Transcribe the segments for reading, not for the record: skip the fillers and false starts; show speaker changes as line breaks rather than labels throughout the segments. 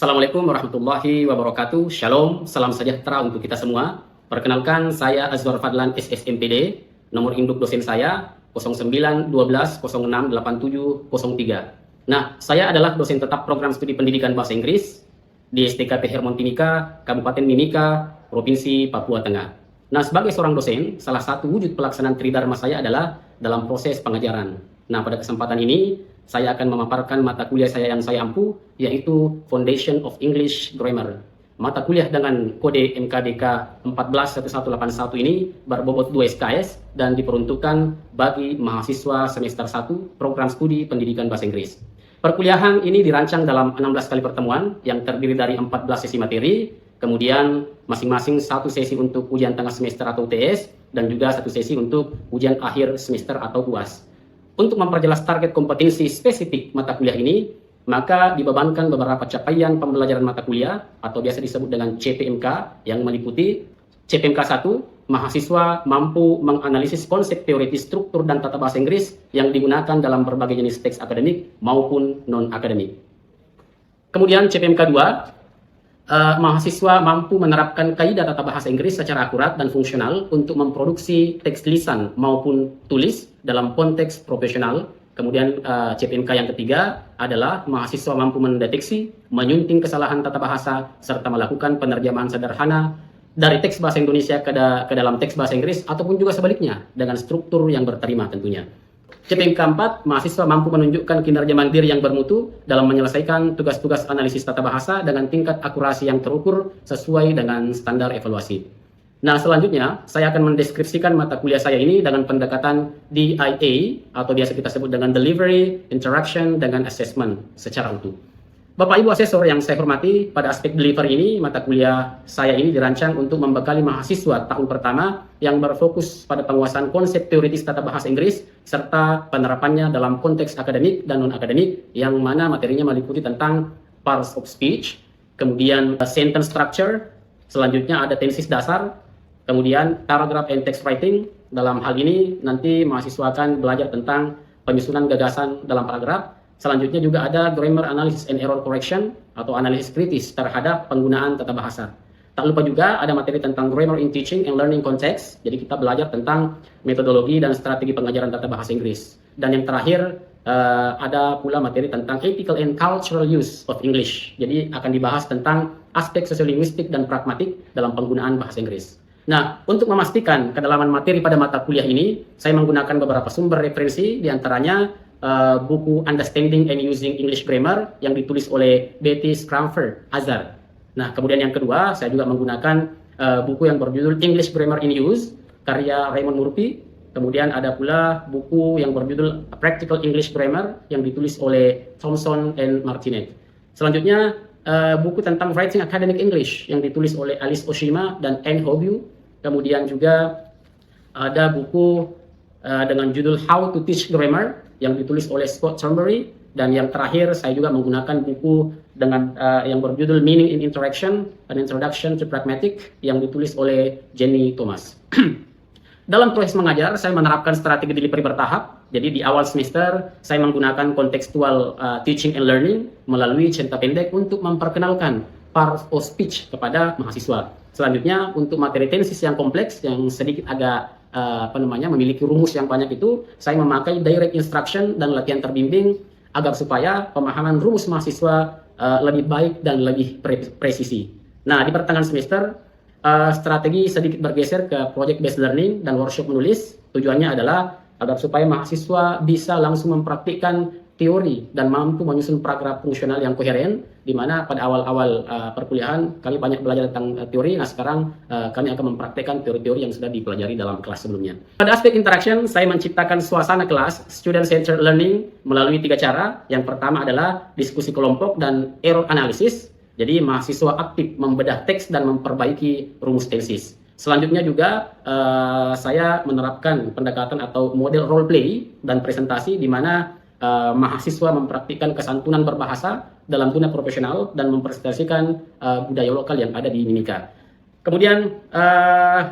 Assalamualaikum warahmatullahi wabarakatuh. Shalom, salam sejahtera untuk kita semua. Perkenalkan, saya Azwar Fadlan SSMPD. Nomor induk dosen saya 0912068703. Nah, saya adalah dosen tetap program studi pendidikan bahasa Inggris di STKP Hermon Timika, Kabupaten Mimika, Provinsi Papua Tengah. Nah, sebagai seorang dosen, salah satu wujud pelaksanaan tridharma saya adalah dalam proses pengajaran. Nah, pada kesempatan ini, saya akan memaparkan mata kuliah saya yang saya ampu, yaitu Foundation of English Grammar. Mata kuliah dengan kode MKDK 141181 ini berbobot 2 SKS dan diperuntukkan bagi mahasiswa semester 1 program studi pendidikan bahasa Inggris. Perkuliahan ini dirancang dalam 16 kali pertemuan yang terdiri dari 14 sesi materi, kemudian masing-masing satu sesi untuk ujian tengah semester atau UTS, dan juga satu sesi untuk ujian akhir semester atau UAS. Untuk memperjelas target kompetensi spesifik mata kuliah ini, maka dibebankan beberapa capaian pembelajaran mata kuliah atau biasa disebut dengan CPMK yang meliputi CPMK 1, mahasiswa mampu menganalisis konsep teoritis struktur dan tata bahasa Inggris yang digunakan dalam berbagai jenis teks akademik maupun non-akademik. Kemudian CPMK 2, mahasiswa mampu menerapkan kaidah tata bahasa Inggris secara akurat dan fungsional untuk memproduksi teks lisan maupun tulis dalam konteks profesional. Kemudian CPMK yang ketiga adalah mahasiswa mampu mendeteksi, menyunting kesalahan tata bahasa, serta melakukan penerjemahan sederhana dari teks bahasa Indonesia ke dalam teks bahasa Inggris ataupun juga sebaliknya dengan struktur yang berterima tentunya. CPMK 4, mahasiswa mampu menunjukkan kinerja mandiri yang bermutu dalam menyelesaikan tugas-tugas analisis tata bahasa dengan tingkat akurasi yang terukur sesuai dengan standar evaluasi. Nah, selanjutnya saya akan mendeskripsikan mata kuliah saya ini dengan pendekatan DIA atau biasa kita sebut dengan Delivery, Interaction, dengan Assessment secara utuh. Bapak Ibu Asesor yang saya hormati, pada aspek delivery ini, mata kuliah saya ini dirancang untuk membekali mahasiswa tahun pertama yang berfokus pada penguasaan konsep teoritis tata bahasa Inggris serta penerapannya dalam konteks akademik dan non-akademik, yang mana materinya meliputi tentang parts of speech, kemudian sentence structure, selanjutnya ada tenses dasar, kemudian paragraph and text writing. Dalam hal ini nanti mahasiswa akan belajar tentang penyusunan gagasan dalam paragraf. Selanjutnya juga ada grammar analysis and error correction atau analisis kritis terhadap penggunaan tata bahasa. Tak lupa juga ada materi tentang grammar in teaching and learning context. Jadi kita belajar tentang metodologi dan strategi pengajaran tata bahasa Inggris. Dan yang terakhir ada pula materi tentang ethical and cultural use of English. Jadi akan dibahas tentang aspek sosiolinguistik dan pragmatik dalam penggunaan bahasa Inggris. Nah, untuk memastikan kedalaman materi pada mata kuliah ini, saya menggunakan beberapa sumber referensi, diantaranya buku Understanding and Using English Grammar yang ditulis oleh Betty Scrumford Azar. Nah, kemudian yang kedua, saya juga menggunakan buku yang berjudul English Grammar in Use karya Raymond Murphy. Kemudian ada pula buku yang berjudul Practical English Grammar yang ditulis oleh Thompson and Martinet. Selanjutnya buku tentang Writing Academic English yang ditulis oleh Alice Oshima dan Anne Hobyu. Kemudian juga ada buku dengan judul How to Teach Grammar yang ditulis oleh Scott Thornberry. Dan yang terakhir saya juga menggunakan buku dengan yang berjudul Meaning in Interaction, An Introduction to Pragmatic yang ditulis oleh Jenny Thomas. Dalam proses mengajar, saya menerapkan strategi delivery bertahap. Jadi di awal semester, saya menggunakan contextual teaching and learning melalui cerita pendek untuk memperkenalkan part of speech kepada mahasiswa. Selanjutnya, untuk materi tenses yang kompleks, yang sedikit agak memiliki rumus yang banyak itu, saya memakai direct instruction dan latihan terbimbing agar supaya pemahaman rumus mahasiswa lebih baik dan lebih presisi. Nah, di pertengahan semester, strategi sedikit bergeser ke project based learning dan workshop menulis. Tujuannya adalah agar supaya mahasiswa bisa langsung mempraktikkan teori dan mampu menyusun paragraf fungsional yang koheren, di mana pada awal-awal perkuliahan kami banyak belajar tentang teori. Nah, sekarang kami akan mempraktikkan teori-teori yang sudah dipelajari dalam kelas sebelumnya. Pada aspek interaction, saya menciptakan suasana kelas student-centered learning melalui 3 cara. Yang pertama adalah diskusi kelompok dan error analysis. Jadi mahasiswa aktif membedah teks dan memperbaiki rumus tenses. Selanjutnya juga saya menerapkan pendekatan atau model role play dan presentasi, di mana mahasiswa mempraktikkan kesantunan berbahasa dalam dunia profesional dan mempresentasikan budaya lokal yang ada di Mimika. Kemudian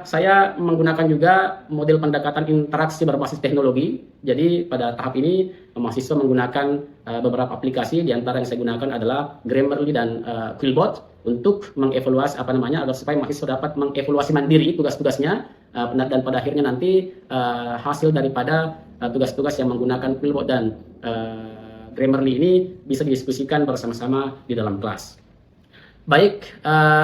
saya menggunakan juga model pendekatan interaksi berbasis teknologi. Jadi pada tahap ini mahasiswa menggunakan beberapa aplikasi. Di antara yang saya gunakan adalah Grammarly dan Quillbot untuk mengevaluasi agar supaya mahasiswa dapat mengevaluasi mandiri tugas-tugasnya dan pada akhirnya nanti hasil daripada tugas-tugas yang menggunakan Quillbot dan Grammarly ini bisa didiskusikan bersama-sama di dalam kelas. Baik,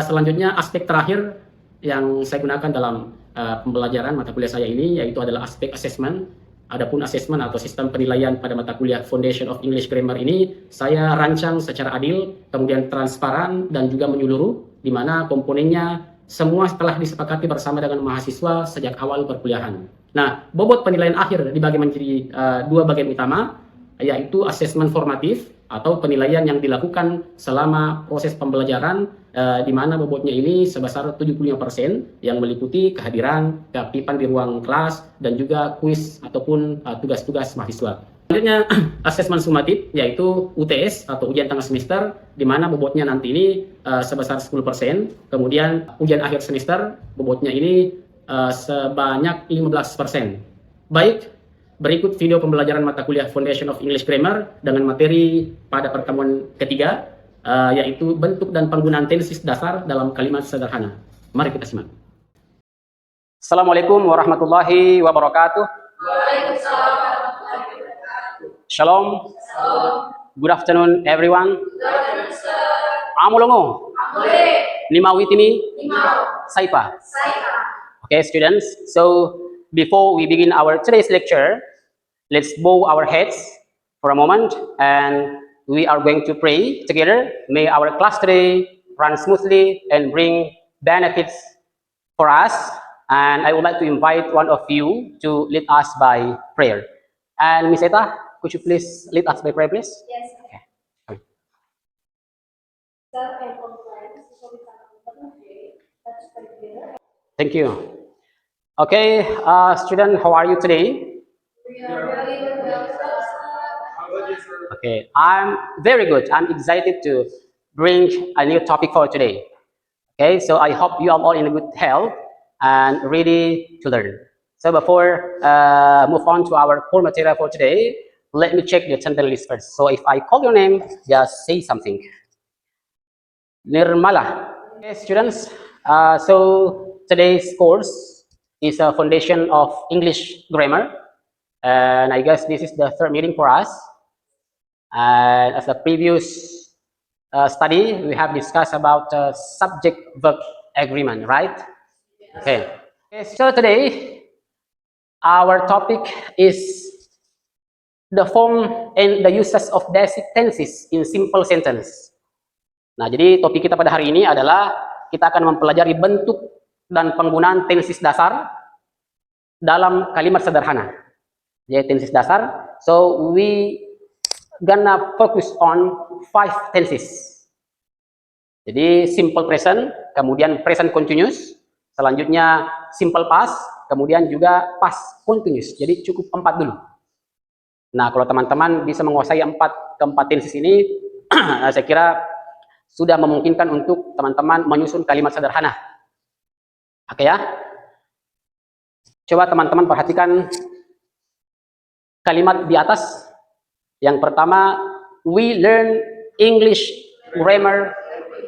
selanjutnya aspek terakhir yang saya gunakan dalam pembelajaran mata kuliah saya ini yaitu adalah aspek assessment. Adapun assessment atau sistem penilaian pada mata kuliah Foundation of English Grammar ini saya rancang secara adil, kemudian transparan dan juga menyeluruh, di mana komponennya semua telah disepakati bersama dengan mahasiswa sejak awal perkuliahan. Nah, bobot penilaian akhir dibagi menjadi dua bagian utama, yaitu asesmen formatif atau penilaian yang dilakukan selama proses pembelajaran, di mana bobotnya ini sebesar 75% yang meliputi kehadiran, keaktifan di ruang kelas, dan juga kuis ataupun tugas-tugas mahasiswa. Selanjutnya asesmen sumatif yaitu UTS atau ujian tengah semester, di mana bobotnya nanti ini sebesar 10%, kemudian ujian akhir semester bobotnya ini sebanyak 15%. Baik, berikut video pembelajaran mata kuliah Foundation of English Grammar dengan materi pada pertemuan ketiga, yaitu bentuk dan penggunaan tenses dasar dalam kalimat sederhana. Mari kita simak. Assalamualaikum warahmatullahi wabarakatuh.
Waalaikumsalam.
Shalom. Good afternoon, everyone. Amulongo. Nimawitini. Saipa. Okay, students. So before we begin our today's lecture, let's bow our heads for a moment and we are going to pray together. May our class today run smoothly and bring benefits for us. And I would like to invite one of you to lead us by prayer. And Miss Eta, could you please lead us by prayer, please?
Yes.
Okay. Thank you. Okay, student, how are you today?
We are very well.
Okay, I'm very good. I'm excited to bring a new topic for today. Okay, so I hope you are all in good health and ready to learn. So before move on to our core material for today, let me check the attendance list first. So if I call your name, just say something. Nirmala. Okay, students. So today's course is a foundation of English grammar, and I guess this is the third meeting for us. And as the previous study, we have discussed about subject-verb agreement, right? Okay. So today, our topic is the form and the uses of basic tenses in simple sentence. Nah, jadi topik kita pada hari ini adalah kita akan mempelajari bentuk dan penggunaan tenses dasar dalam kalimat sederhana. Jadi tenses dasar. So we gonna focus on 5 tenses. Jadi simple present, kemudian present continuous, selanjutnya simple past, kemudian juga past continuous. Jadi cukup 4 dulu. Nah, kalau teman-teman bisa menguasai keempat tenses ini, saya kira sudah memungkinkan untuk teman-teman menyusun kalimat sederhana. Oke ya? Coba teman-teman perhatikan kalimat di atas. Yang pertama, we learn English grammar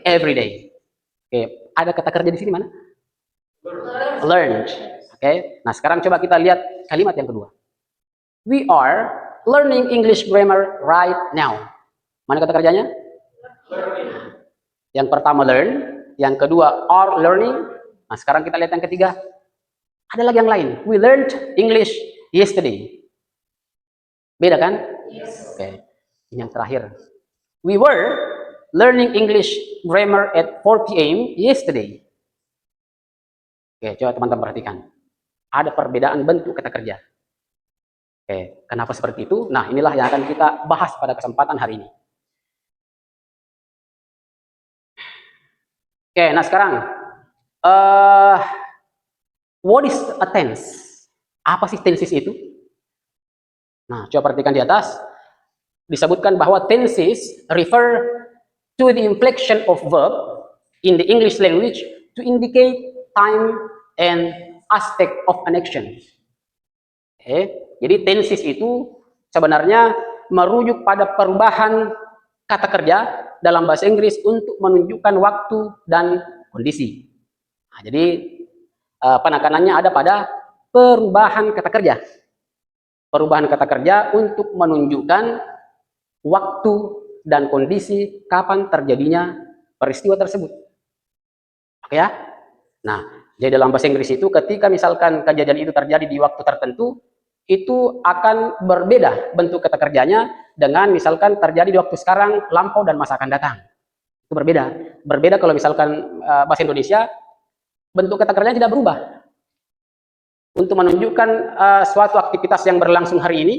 every day. Oke, ada kata kerja di sini mana? Learned. Oke, nah sekarang coba kita lihat kalimat yang kedua. We are learning English grammar right now. Mana kata kerjanya? Learning. Yang pertama learn, yang kedua are learning. Nah sekarang kita lihat yang ketiga. Ada lagi yang lain. We learned English yesterday. Beda kan?
Yes.
Oke. Ini yang terakhir. We were learning English grammar at 4 p.m. yesterday. Oke, coba teman-teman perhatikan. Ada perbedaan bentuk kata kerja. Oke, kenapa seperti itu? Nah, inilah yang akan kita bahas pada kesempatan hari ini. Oke, nah sekarang what is a tense? Apa sih tenses itu? Nah, coba perhatikan di atas. Disebutkan bahwa tenses refer to the inflection of verb in the English language
to indicate time and aspect of an action. Jadi tenses itu sebenarnya merujuk pada perubahan kata kerja dalam bahasa Inggris untuk menunjukkan waktu dan kondisi. Nah, jadi penekanannya ada pada perubahan kata kerja. Perubahan kata kerja untuk menunjukkan waktu dan kondisi kapan terjadinya peristiwa tersebut. Oke ya? Nah, jadi dalam bahasa Inggris itu ketika misalkan kejadian itu terjadi di waktu tertentu, itu akan berbeda bentuk kata kerjanya dengan misalkan terjadi di waktu sekarang, lampau, dan masa akan datang. Itu berbeda. Berbeda kalau misalkan bahasa Indonesia, bentuk kata kerjanya tidak berubah. Untuk menunjukkan suatu aktivitas yang berlangsung hari ini,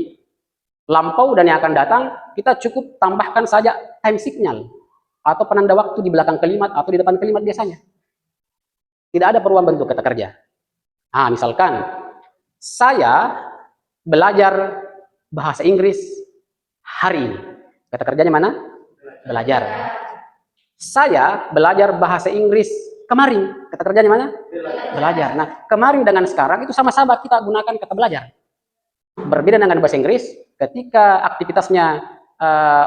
lampau dan yang akan datang, kita cukup tambahkan saja time signal atau penanda waktu di belakang kalimat atau di depan kalimat biasanya. Tidak ada perubahan bentuk kata kerja. Nah, misalkan saya belajar bahasa Inggris hari ini. Kata kerjanya mana? Belajar. Saya belajar bahasa Inggris kemarin. Kata kerjanya mana? Belajar. Nah, kemarin dengan sekarang itu sama-sama kita gunakan kata belajar. Berbeda dengan bahasa Inggris, ketika aktivitasnya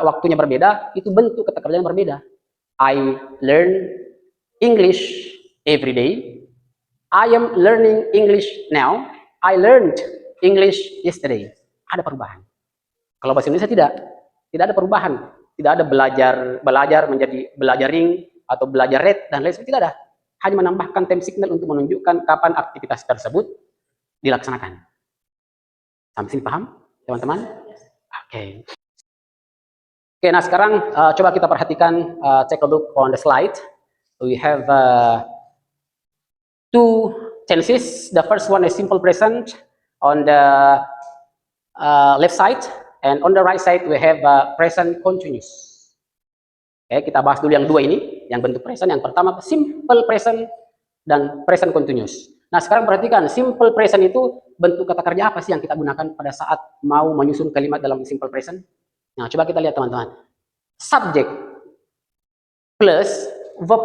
waktunya berbeda, itu bentuk kata kerjanya berbeda. I learn English every day. I am learning English now. I learned English yesterday. Ada perubahan. Kalau bahasa Indonesia tidak ada perubahan. Tidak ada belajar menjadi belajaring atau belajar read dan lain sebagainya, tidak ada. Hanya menambahkan time signal untuk menunjukkan kapan aktivitas tersebut dilaksanakan. Sampai sini paham, teman-teman? Oke. Oke, nah sekarang coba kita perhatikan, take a look on the slide. We have two tenses. The first one is simple present on the left side, and on the right side we have present continuous. Oke, kita bahas dulu yang dua ini, yang bentuk present. Yang pertama simple present dan present continuous. Nah, sekarang perhatikan, simple present itu bentuk kata kerja apa sih yang kita gunakan pada saat mau menyusun kalimat dalam simple present? Nah, coba kita lihat teman-teman. Subject plus verb.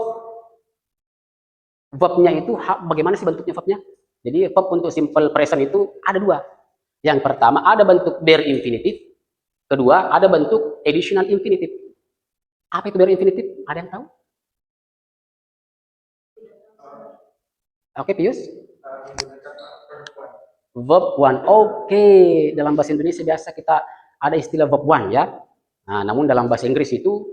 Verbnya itu bagaimana sih bentuknya verbnya? Jadi verb untuk simple present itu ada dua. Yang pertama ada bentuk bare infinitive, kedua ada bentuk additional infinitive. Apa itu bare infinitive? Ada yang tahu? Oke, Pius? Verb one. Oke, dalam bahasa Indonesia biasa kita ada istilah verb one ya. Nah, namun dalam bahasa Inggris itu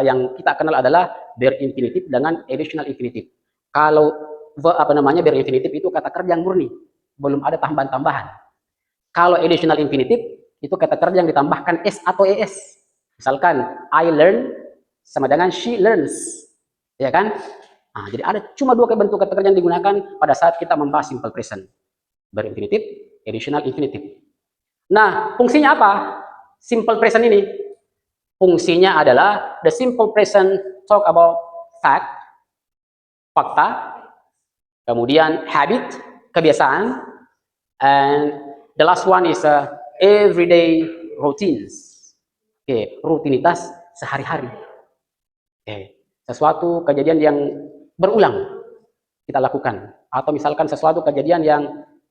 yang kita kenal adalah bare infinitive dengan additional infinitive. Kalau bare infinitive itu kata kerja yang murni, belum ada tambahan-tambahan. Kalau additional infinitive itu kata kerja yang ditambahkan s atau es. Misalkan I learn sama dengan she learns, ya kan? Nah, jadi ada cuma dua bentuk kata kerja yang digunakan pada saat kita membahas simple present. Bare infinitive, additional infinitive. Nah, fungsinya apa? Simple present ini. Fungsinya adalah the simple present talk about fact, fakta, kemudian habit, kebiasaan, and the last one is everyday routines. Oke, rutinitas sehari-hari. Oke, sesuatu kejadian yang berulang kita lakukan, atau misalkan sesuatu kejadian yang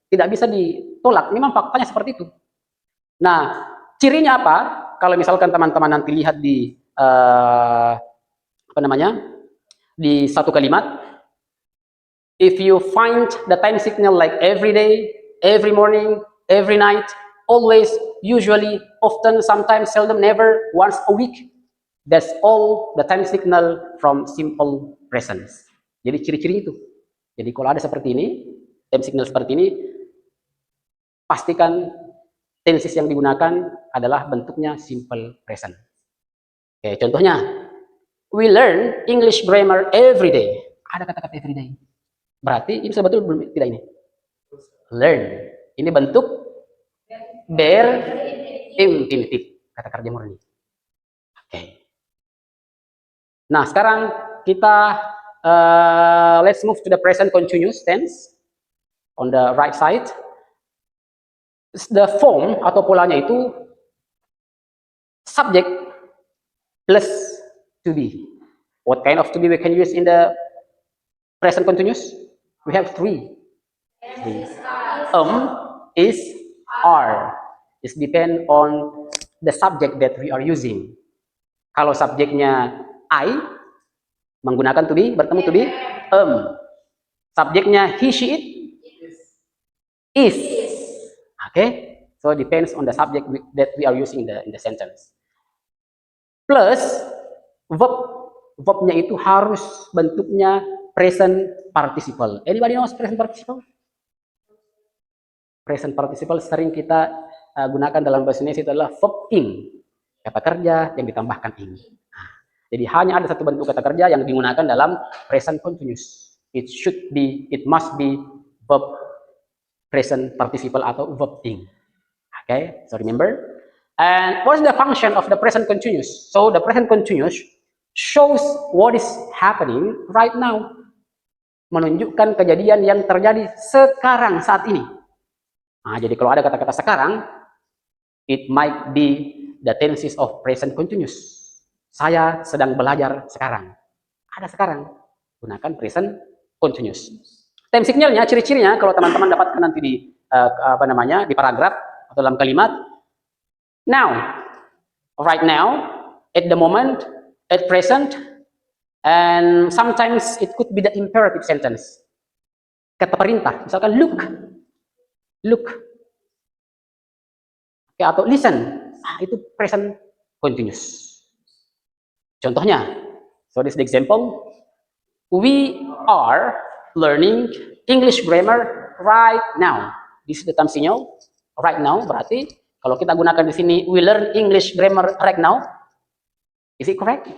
tidak bisa ditolak, memang faktanya seperti itu. Nah, cirinya apa? Kalau misalkan teman-teman nanti lihat di di satu kalimat, if you find the time signal like every day, every morning, every night, always, usually, often, sometimes, seldom, never, once a week, that's all the time signal from simple present. Jadi ciri-ciri itu. Jadi kalau ada seperti ini, time signal seperti ini, pastikan tenses yang digunakan adalah bentuknya simple present. Oke, contohnya, we learn English grammar every day. Ada kata-kata every day. Berarti ini sudah betul belum? Tidak ini? Learn. Ini bentuk bare infinitive, kata kerja murni. Oke. Nah, sekarang kita let's move to the present continuous tense on the right side. The form atau polanya itu subject plus to be. What kind of to be we can use in the present continuous? We have three. Is, are. It depend on the subject that we are using. Kalau subjeknya I, menggunakan to be, bertemu to be, Subjeknya he, she, it, is. Okay? So it depends on the subject that we are using in the sentence. Plus verb. Verbnya itu harus bentuknya present participle. Anybody knows present participle? Present participle sering kita gunakan dalam bahasa Indonesia itu adalah verb ing, kata kerja yang ditambahkan ing. Nah, jadi hanya ada satu bentuk kata kerja yang digunakan dalam present continuous. It must be verb present participle atau verb ing. Okay, so remember. And what is the function of the present continuous? So the present continuous shows what is happening right now. Menunjukkan kejadian yang terjadi sekarang, saat ini. Nah, jadi kalau ada kata-kata sekarang, it might be the tenses of present continuous. Saya sedang belajar sekarang. Ada sekarang. Gunakan present continuous. Time signalnya, ciri-cirinya, kalau teman-teman dapatkan nanti di di paragraf atau dalam kalimat. Now, right now, at the moment, at present, and sometimes it could be the imperative sentence. Kata perintah, misalkan look, okay, atau listen, itu present continuous. Contohnya, so this is the example. We are learning English grammar right now. This is the time signal. Right now berarti kalau kita gunakan di sini, we learn English grammar right now. Is it correct?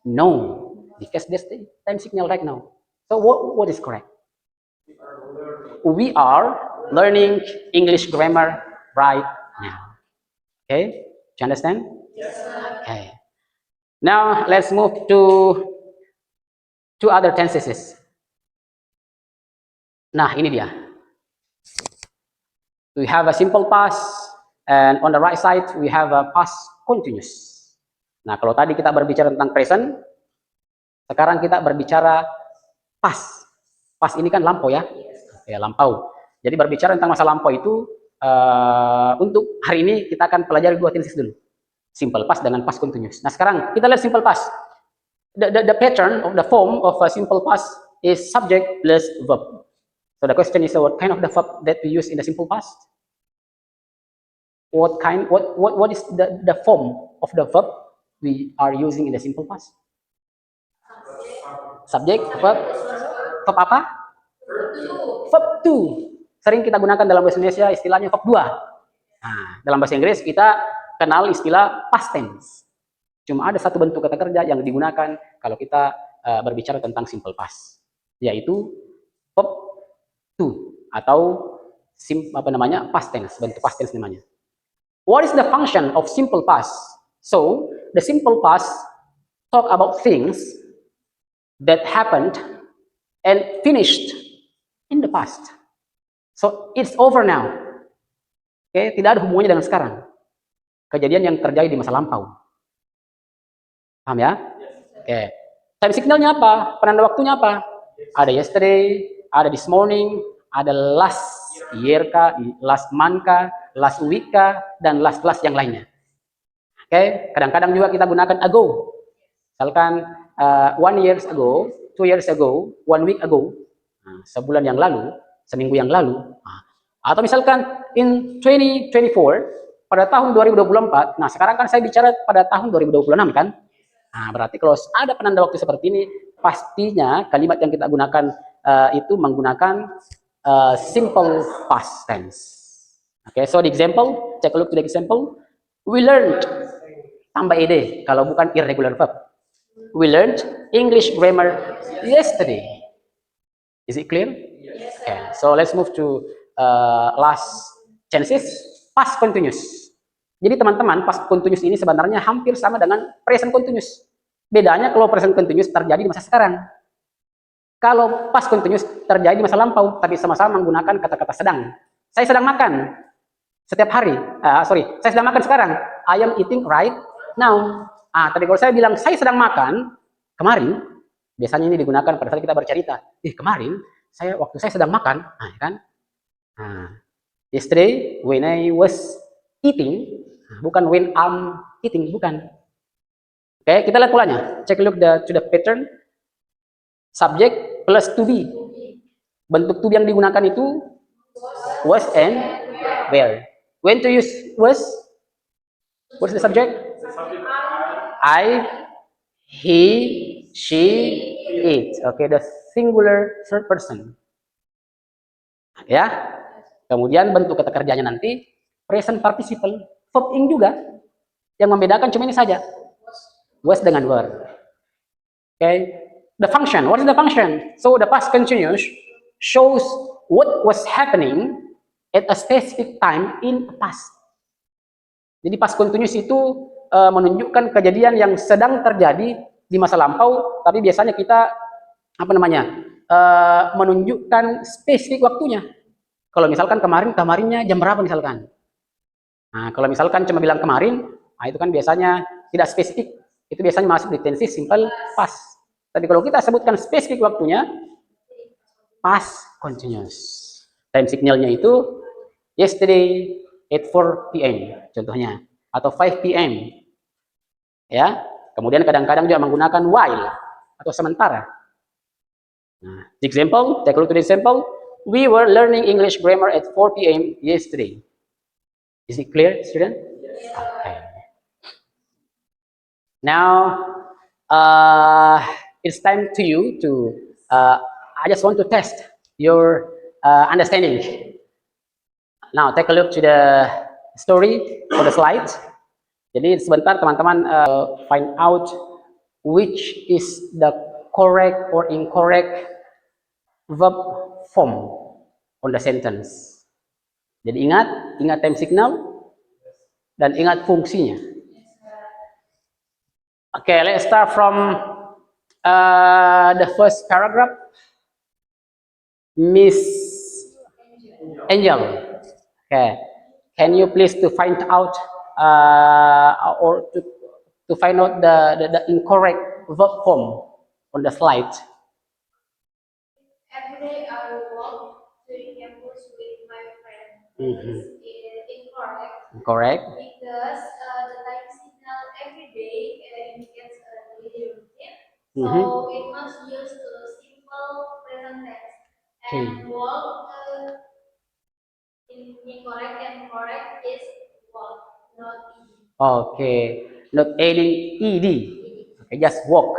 No, because there's the time signal right now. So what is correct? We are learning English grammar right now. Okay, do you understand?
Yes, sir.
Okay. Now let's move to two other tenses. Nah, ini dia. We have a simple past, and on the right side we have a past continuous. Nah, kalau tadi kita berbicara tentang present, sekarang kita berbicara past. Past ini kan lampau ya, ya lampau. Jadi berbicara tentang masa lampau itu, untuk hari ini kita akan pelajari dua tenses dulu. Simple past dengan past continuous. Nah, sekarang kita lihat simple past. The pattern of the form of a simple past is subject plus verb. So the question is, what kind of the verb that we use in the simple past? What is the form of the verb we are using in the simple past? Subject, verb apa? Verb to. Sering kita gunakan dalam bahasa Indonesia istilahnya verb 2. Nah, dalam bahasa Inggris kita kenal istilah past tense. Cuma ada satu bentuk kata kerja yang digunakan kalau kita berbicara tentang simple past, yaitu verb to atau past tense, bentuk past tense namanya. What is the function of simple past? So, the simple past talk about things that happened and finished in the past. So, it's over now. Okay, tidak ada hubungannya dengan sekarang. Kejadian yang terjadi di masa lampau. Paham ya? Okay. Time signalnya apa? Penanda waktunya apa? Ada yesterday, ada this morning, ada last year kah, last month kah, last week kah, dan last yang lainnya. Oke, kadang-kadang juga kita gunakan ago. Misalkan 1 year ago, 2 years ago, 1 week ago, sebulan yang lalu, seminggu yang lalu. Atau misalkan in 2024, pada tahun 2024, nah sekarang kan saya bicara pada tahun 2026 kan? Nah, berarti kalau ada penanda waktu seperti ini, pastinya kalimat yang kita gunakan itu menggunakan simple past tense. Okay, so the example, take a look to the example. We learned, tambah ed, kalau bukan irregular verb. We learned English grammar yesterday. Is it clear?
Yes, sir.
Okay, so let's move to last tenses, past continuous. Jadi teman-teman, past continuous ini sebenarnya hampir sama dengan present continuous. Bedanya kalau present continuous terjadi di masa sekarang. Kalau past continuous terjadi di masa lampau, tapi sama-sama menggunakan kata-kata sedang. Saya sedang makan setiap hari. Saya sedang makan sekarang. I am eating right now. Tapi kalau saya bilang saya sedang makan kemarin, Biasanya ini digunakan pada saat kita bercerita. Kemarin waktu saya sedang makan, nah, kan? Nah, yesterday when I was eating, bukan when I'm eating, bukan. Oke, kita lihat polanya. Check look to the pattern. Subject plus to be. Bentuk to be yang digunakan itu was and where. When to use was? What's the subject? I, he, she, it. Okay, the singular third person. Ya. Kemudian bentuk kata kerjanya nanti present participle, verb ing juga. Yang membedakan cuma ini saja. Was dengan were. Okay. The function. What is the function? So the past continuous shows what was happening at a specific time in the past. Jadi past continuous itu menunjukkan kejadian yang sedang terjadi di masa lampau, tapi biasanya kita menunjukkan spesifik waktunya. Kalau misalkan kemarinnya jam berapa misalkan. Nah, kalau misalkan cuma bilang kemarin, nah itu kan biasanya tidak spesifik. Itu biasanya masuk di tensi simple past. Tapi kalau kita sebutkan spesifik waktunya, past continuous. Time signalnya itu yesterday at 4 p.m. contohnya, atau 5 p.m. Ya. Kemudian kadang-kadang juga menggunakan while atau sementara. Nah, example, take a look to the example. We were learning English grammar at 4 p.m. yesterday. Is it clear, student? Yes. Okay. Now, it's time to you to, I just want to test your understanding. Now, take a look to the story or the slide. Jadi sebentar teman-teman find out which is the correct or incorrect verb form on the sentence. Jadi ingat time signal dan ingat fungsinya. Okay, let's start from the first paragraph. Miss Angel. Okay, can you please to find out or to find out the incorrect verb form on the slide?
Every day I walk to campus with my friend. Is incorrect.
Correct.
Because the time signal every day indicates a daily routine. So it must use the simple present tense. And walk incorrect and correct is walk, not ed.
Okay, not adding ed. Okay, just walk.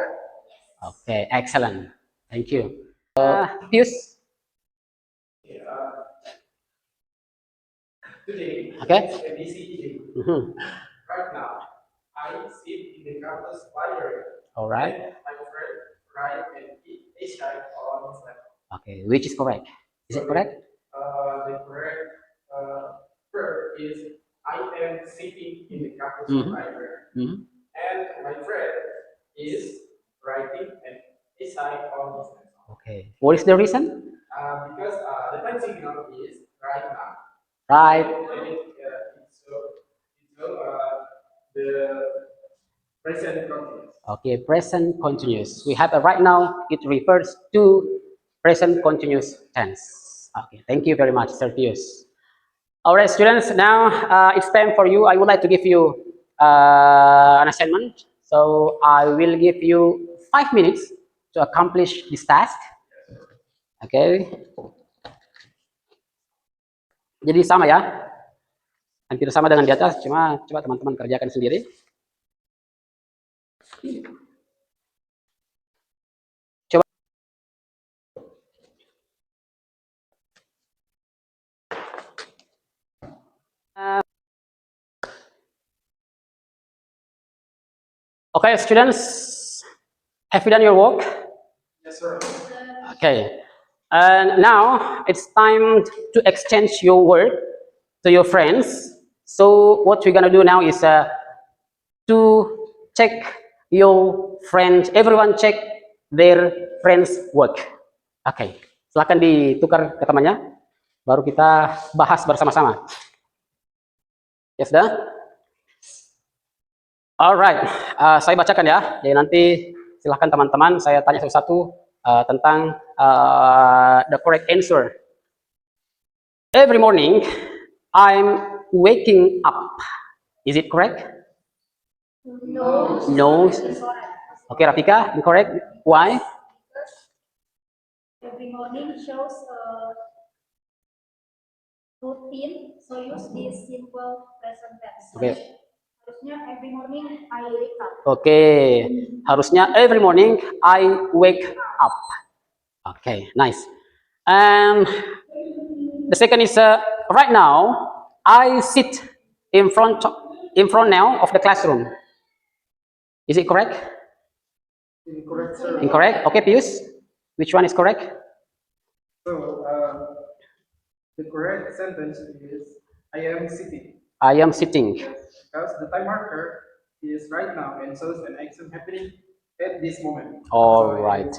Okay, excellent. Thank you. Pius.
Today,
Okay.
a busy evening. Right now, I sit in the campus library.
All right.
My friend write and eat a shine on his laptop.
Okay, which is correct? Is it correct?
The correct verb is I am sitting in the campus library. And my friend is writing an essay on his laptop.
Okay. What is the reason?
Because the time signal is right now.
Right.
The present continuous.
Okay, present continuous. We have a right now. It refers to present continuous tense. Okay, thank you very much, Sir Pius. All right, students. Now it's time for you. I would like to give you an assignment. So I will give you 5 minutes to accomplish this task. Okay. Jadi sama ya, hampir sama dengan di atas, cuma coba teman-teman kerjakan sendiri. Coba. Okay, students, have you done your work?
Yes, sir.
Okay. And now it's time to exchange your work to your friends. So what we're gonna do now is to check your friends. Everyone check their friends' work. Okay. Silakan ditukar ke temannya. Baru kita bahas bersama-sama. Ya sudah. Alright. Saya bacakan ya. Jadi nanti Silahkan teman-teman, saya tanya satu-satu tentang the correct answer. Every morning, I'm waking up. Is it correct?
No.
No. Okay, Rafika, incorrect. Why?
Every morning shows a routine, so use this simple present tense.
Okay.
Harusnya every morning I wake up.
Okay, harusnya every morning I wake up. Okay, nice. And the second is right now I sit in front now of the classroom. Is it correct?
Incorrect, sir.
Incorrect. Okay, Pius, which one is correct?
So, the correct sentence is I am sitting.
I am sitting.
Because the time marker is right now and shows an action happening at this moment.
All
So
right.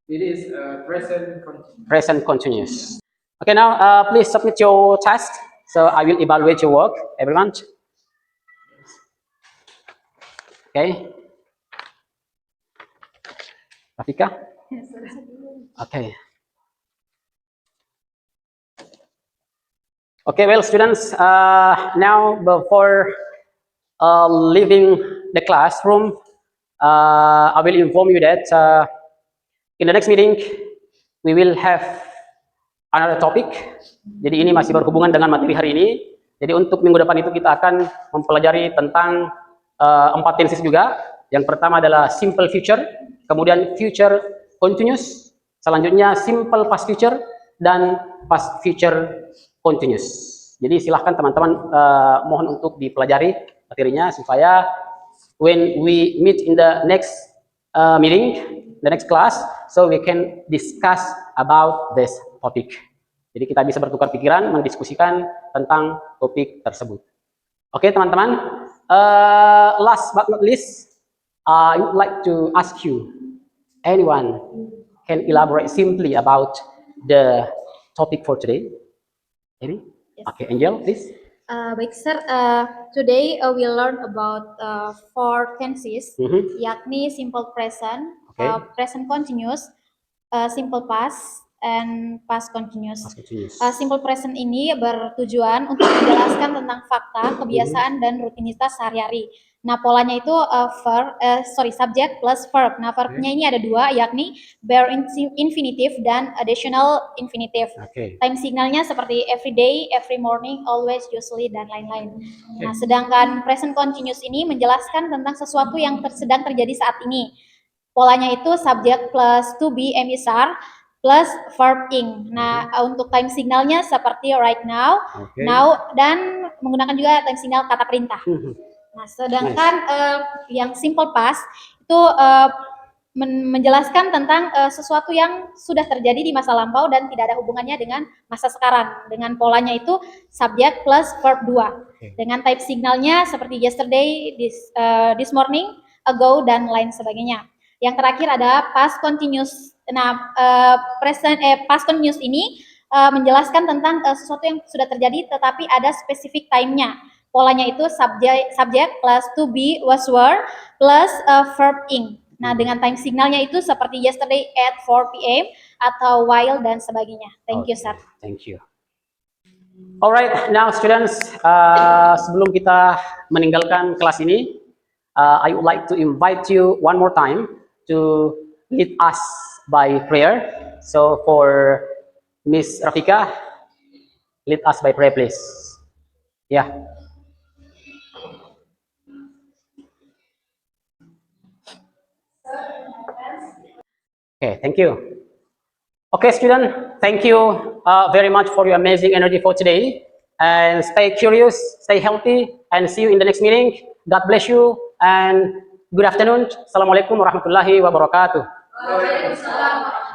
It is present continuous.
Present continuous. Okay, now please submit your task. So I will evaluate your work, everyone. Okay. Rafika? Okay. Okay, well, students, now before leaving the classroom, I will inform you that in the next meeting, we will have another topic. Jadi ini masih berhubungan dengan materi hari ini. Jadi untuk minggu depan itu kita akan mempelajari tentang 4 tenses juga. Yang pertama adalah simple future, kemudian future continuous, selanjutnya simple past future, dan past future continuous. Jadi silahkan teman-teman mohon untuk dipelajari materinya supaya when we meet in the next meeting, the next class, so we can discuss about this topic. Jadi kita bisa bertukar pikiran, mendiskusikan tentang topik tersebut. Oke, teman-teman. Last but not least, I would like to ask you, anyone can elaborate simply about the topic for today? Maybe?
Yes.
Okay, Angel, please.
Baik, sir. Today we learn about 4 tenses, yakni simple present,
Okay.
present continuous, simple past, and past continuous.
Past continuous.
Simple present ini bertujuan untuk menjelaskan tentang fakta, kebiasaan, dan rutinitas sehari-hari. Nah, polanya itu subject plus verb. Nah, verbnya ini ada 2, yakni bare infinitive dan additional infinitive.
Okay.
Time signalnya seperti every day, every morning, always, usually, dan lain-lain. Nah, sedangkan present continuous ini menjelaskan tentang sesuatu yang sedang terjadi saat ini. Polanya itu subject plus to be MSR plus verb ing. Nah, untuk time signalnya seperti right now, now, dan menggunakan juga time signal kata perintah. Nah, sedangkan yang simple past itu menjelaskan tentang sesuatu yang sudah terjadi di masa lampau dan tidak ada hubungannya dengan masa sekarang. Dengan polanya itu subject plus verb 2. Dengan type signalnya seperti yesterday, this morning, ago, dan lain sebagainya. Yang terakhir ada past continuous. Nah, past continuous ini menjelaskan tentang sesuatu yang sudah terjadi tetapi ada spesifik time-nya. Polanya itu subject plus to be, was, were, plus verb ing. Nah, dengan time signalnya itu seperti yesterday at 4 p.m. atau while dan sebagainya. Thank you, sir.
Thank you. Alright, now students, sebelum kita meninggalkan kelas ini, I would like to invite you one more time to lead us by prayer. So for Miss Rafika, lead us by prayer, please. Yeah. Okay, thank you. Okay, student, thank you very much for your amazing energy for today. And stay curious, stay healthy, and see you in the next meeting. God bless you, and good afternoon. Assalamualaikum warahmatullahi wabarakatuh.
Waalaikumsalam.